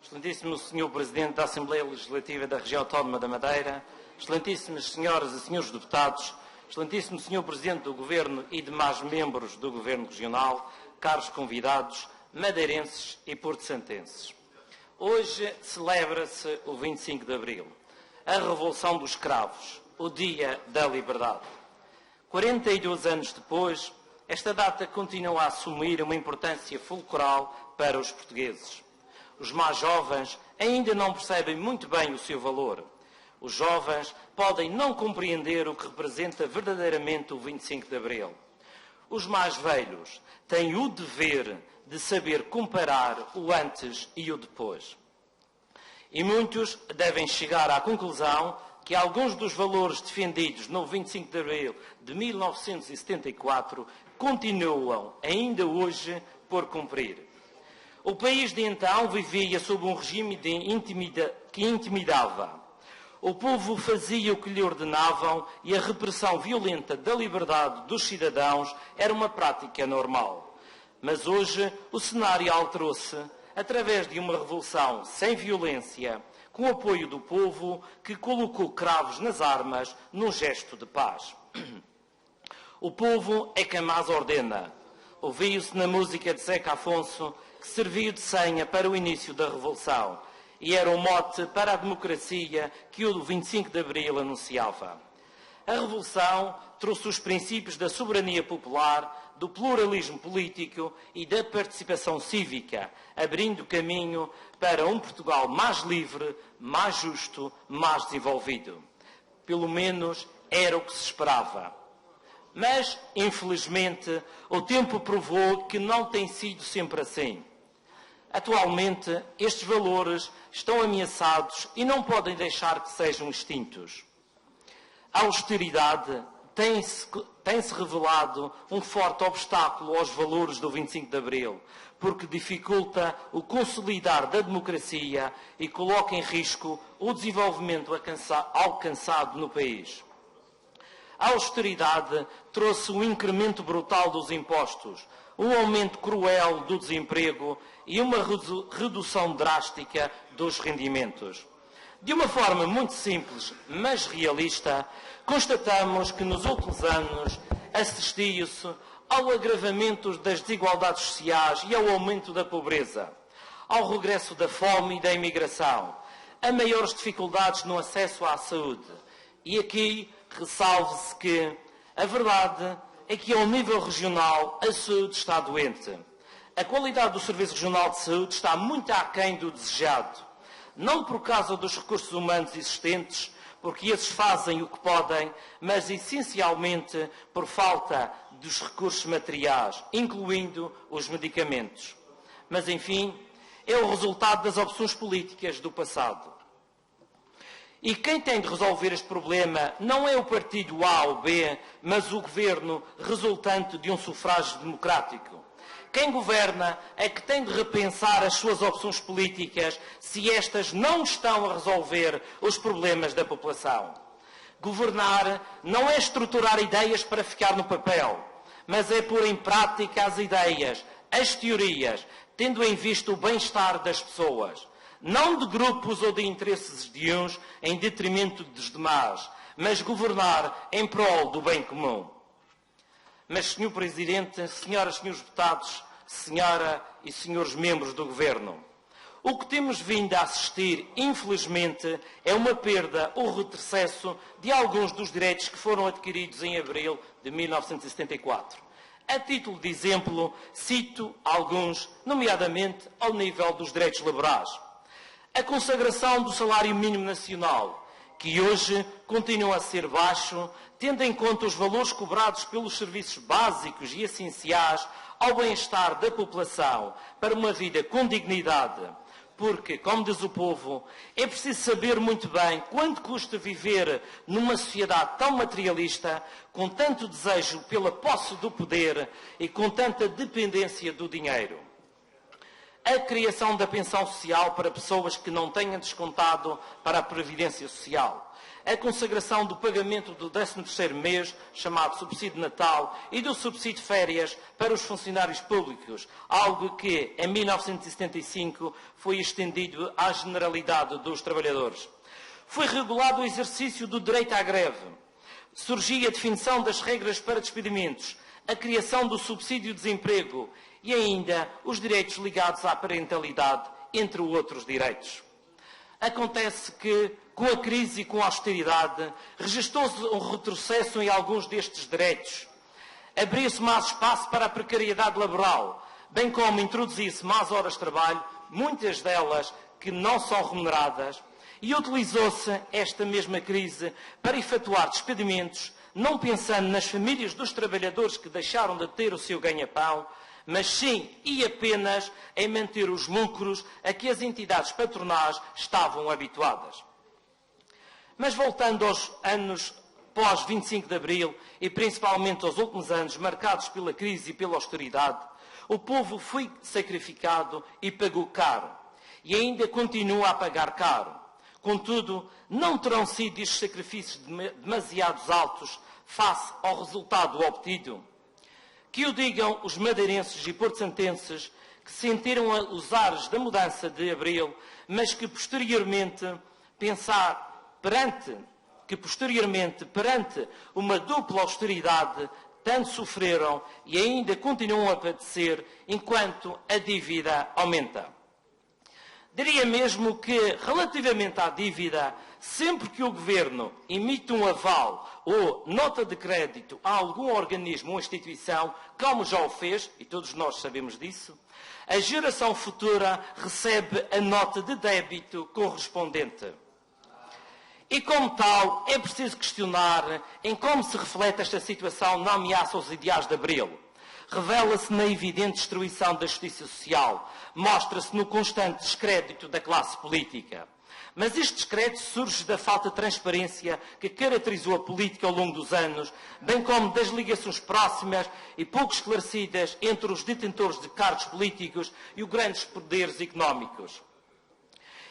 Excelentíssimo Sr. Presidente da Assembleia Legislativa da Região Autónoma da Madeira, excelentíssimas senhoras e senhores deputados, excelentíssimo Sr. Presidente do Governo e demais membros do Governo Regional, caros convidados, madeirenses e porto-santenses. Hoje celebra-se o 25 de Abril, a Revolução dos Cravos, o Dia da Liberdade. 42 anos depois, esta data continua a assumir uma importância fulcral para os portugueses. Os mais jovens ainda não percebem muito bem o seu valor. Os jovens podem não compreender o que representa verdadeiramente o 25 de Abril. Os mais velhos têm o dever de saber comparar o antes e o depois. E muitos devem chegar à conclusão que alguns dos valores defendidos no 25 de Abril de 1974 continuam ainda hoje por cumprir. O país de então vivia sob um regime que intimidava. O povo fazia o que lhe ordenavam e a repressão violenta da liberdade dos cidadãos era uma prática normal. Mas hoje o cenário alterou-se através de uma revolução sem violência, com o apoio do povo que colocou cravos nas armas num gesto de paz. O povo é quem mais ordena. Ouviu-se na música de Zeca Afonso, que serviu de senha para o início da Revolução e era o mote para a democracia que o 25 de Abril anunciava. A Revolução trouxe os princípios da soberania popular, do pluralismo político e da participação cívica, abrindo caminho para um Portugal mais livre, mais justo, mais desenvolvido. Pelo menos era o que se esperava. Mas, infelizmente, o tempo provou que não tem sido sempre assim. Atualmente, estes valores estão ameaçados e não podem deixar que sejam extintos. A austeridade tem-se revelado um forte obstáculo aos valores do 25 de Abril, porque dificulta o consolidar da democracia e coloca em risco o desenvolvimento alcançado no país. A austeridade trouxe um incremento brutal dos impostos, um aumento cruel do desemprego e uma redução drástica dos rendimentos. De uma forma muito simples, mas realista, constatamos que nos últimos anos assistiu-se ao agravamento das desigualdades sociais e ao aumento da pobreza, ao regresso da fome e da imigração, a maiores dificuldades no acesso à saúde. E aqui ressalve-se que a verdade é que, ao nível regional, a saúde está doente. A qualidade do Serviço Regional de Saúde está muito aquém do desejado. Não por causa dos recursos humanos existentes, porque esses fazem o que podem, mas essencialmente por falta dos recursos materiais, incluindo os medicamentos. Mas, enfim, é o resultado das opções políticas do passado. E quem tem de resolver este problema não é o partido A ou B, mas o governo resultante de um sufrágio democrático. Quem governa é que tem de repensar as suas opções políticas se estas não estão a resolver os problemas da população. Governar não é estruturar ideias para ficar no papel, mas é pôr em prática as ideias, as teorias, tendo em vista o bem-estar das pessoas. Não de grupos ou de interesses de uns em detrimento dos demais, mas governar em prol do bem comum. Mas, Sr. Presidente, senhoras e senhores deputados, senhora e senhores membros do Governo, o que temos vindo a assistir, infelizmente, é uma perda ou retrocesso de alguns dos direitos que foram adquiridos em abril de 1974. A título de exemplo, cito alguns, nomeadamente ao nível dos direitos laborais. A consagração do salário mínimo nacional, que hoje continua a ser baixo, tendo em conta os valores cobrados pelos serviços básicos e essenciais ao bem-estar da população para uma vida com dignidade. Porque, como diz o povo, é preciso saber muito bem quanto custa viver numa sociedade tão materialista, com tanto desejo pela posse do poder e com tanta dependência do dinheiro. A criação da pensão social para pessoas que não tenham descontado para a Previdência Social. a consagração do pagamento do 13º mês, chamado subsídio de Natal, e do subsídio de férias para os funcionários públicos, algo que, em 1975, foi estendido à generalidade dos trabalhadores. Foi regulado o exercício do direito à greve. Surgia a definição das regras para despedimentos, a criação do subsídio de desemprego e ainda os direitos ligados à parentalidade, entre outros direitos. Acontece que, com a crise e com a austeridade, registrou-se um retrocesso em alguns destes direitos. Abriu-se mais espaço para a precariedade laboral, bem como introduzir-se mais horas de trabalho, muitas delas que não são remuneradas, e utilizou-se esta mesma crise para efetuar despedimentos, não pensando nas famílias dos trabalhadores que deixaram de ter o seu ganha-pão, mas sim e apenas em manter os lucros a que as entidades patronais estavam habituadas. Mas voltando aos anos pós-25 de Abril e principalmente aos últimos anos marcados pela crise e pela austeridade, o povo foi sacrificado e pagou caro. E ainda continua a pagar caro. Contudo, não terão sido estes sacrifícios demasiados altos face ao resultado obtido. Que o digam os madeirenses e porto-santenses que sentiram os ares da mudança de Abril, mas que posteriormente, perante uma dupla austeridade, tanto sofreram e ainda continuam a padecer enquanto a dívida aumenta. Diria mesmo que, relativamente à dívida, sempre que o Governo emite um aval ou nota de crédito a algum organismo ou instituição, como já o fez, e todos nós sabemos disso, a geração futura recebe a nota de débito correspondente. E, como tal, é preciso questionar em como se reflete esta situação na ameaça aos ideais de Abril. Revela-se na evidente destruição da justiça social, mostra-se no constante descrédito da classe política. Mas este descrédito surge da falta de transparência que caracterizou a política ao longo dos anos, bem como das ligações próximas e pouco esclarecidas entre os detentores de cargos políticos e os grandes poderes económicos.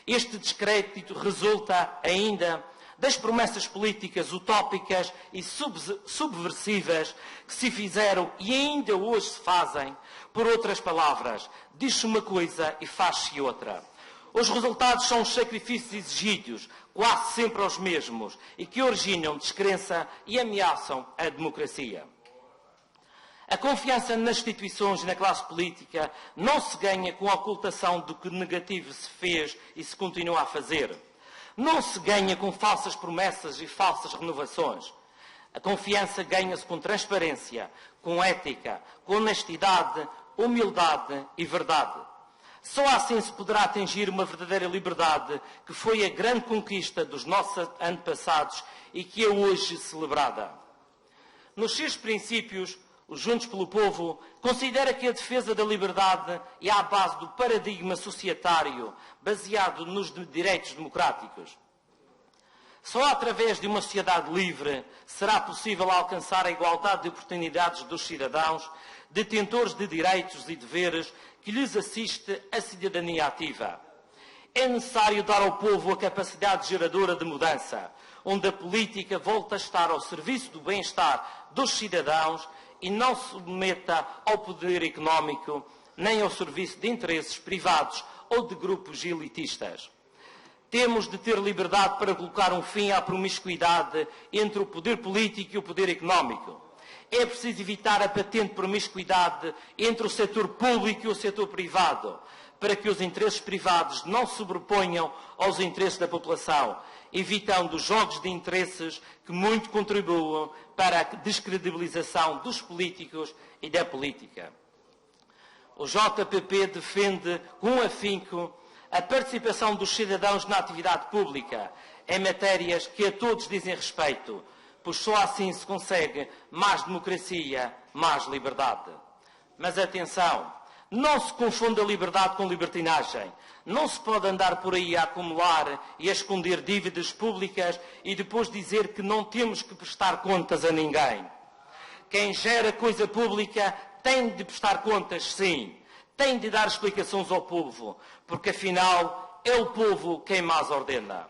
Este descrédito resulta ainda das promessas políticas utópicas e subversivas que se fizeram e ainda hoje se fazem. Por outras palavras, diz-se uma coisa e faz-se outra. Os resultados são os sacrifícios exigidos, quase sempre os mesmos, e que originam descrença e ameaçam a democracia. A confiança nas instituições e na classe política não se ganha com a ocultação do que negativo se fez e se continua a fazer. Não se ganha com falsas promessas e falsas renovações. A confiança ganha-se com transparência, com ética, com honestidade, humildade e verdade. Só assim se poderá atingir uma verdadeira liberdade, que foi a grande conquista dos nossos antepassados e que é hoje celebrada. Nos seus princípios, os Juntos pelo Povo considera que a defesa da liberdade é à base do paradigma societário baseado nos direitos democráticos. Só através de uma sociedade livre será possível alcançar a igualdade de oportunidades dos cidadãos, detentores de direitos e deveres que lhes assiste a cidadania ativa. É necessário dar ao povo a capacidade geradora de mudança, onde a política volta a estar ao serviço do bem-estar dos cidadãos e não se submeta ao poder económico, nem ao serviço de interesses privados ou de grupos elitistas. Temos de ter liberdade para colocar um fim à promiscuidade entre o poder político e o poder económico. É preciso evitar a patente promiscuidade entre o setor público e o setor privado, para que os interesses privados não se sobreponham aos interesses da população, evitando os jogos de interesses que muito contribuem para a descredibilização dos políticos e da política. O JPP defende com afinco a participação dos cidadãos na atividade pública em matérias que a todos dizem respeito, pois só assim se consegue mais democracia, mais liberdade. Mas atenção, não se confunda liberdade com libertinagem. Não se pode andar por aí a acumular e a esconder dívidas públicas e depois dizer que não temos que prestar contas a ninguém. Quem gera coisa pública tem de prestar contas, sim. Tem de dar explicações ao povo, porque afinal é o povo quem mais ordena.